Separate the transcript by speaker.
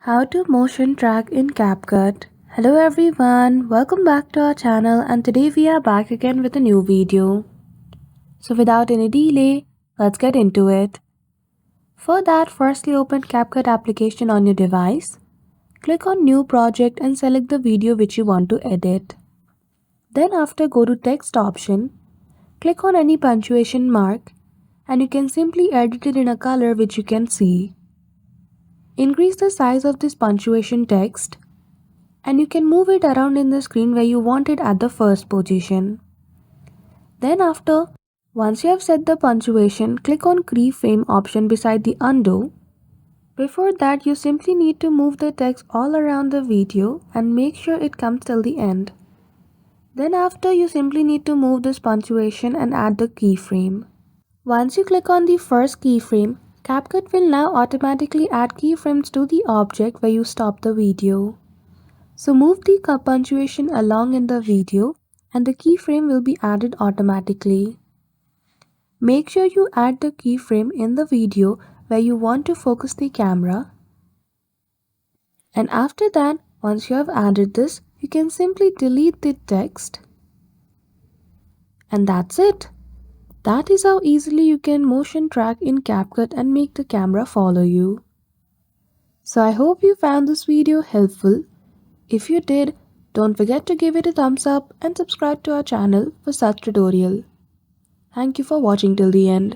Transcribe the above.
Speaker 1: How to motion track in CapCut. Hello everyone, welcome back to our channel and today we are back again with a new video. So without any delay, let's get into it. For that, firstly open CapCut application on your device. Click on New Project and select the video which you want to edit. Then after go to Text option, click on any punctuation mark and you can simply edit it in a color which you can see. Increase the size of this punctuation text and you can move it around in the screen where you want it at the first position. Then once you have set the punctuation, click on keyframe option beside the undo. Before that, you simply need to move the text all around the video and make sure it comes till the end. Then you simply need to move this punctuation and add the keyframe. Once you click on the first keyframe, CapCut will now automatically add keyframes to the object where you stop the video. So move the punctuation along in the video and the keyframe will be added automatically. Make sure you add the keyframe in the video where you want to focus the camera. And after that, once you have added this, you can simply delete the text. And that's it. That is how easily you can motion track in CapCut and make the camera follow you. So I hope you found this video helpful. If you did, don't forget to give it a thumbs up and subscribe to our channel for such tutorial. Thank you for watching till the end.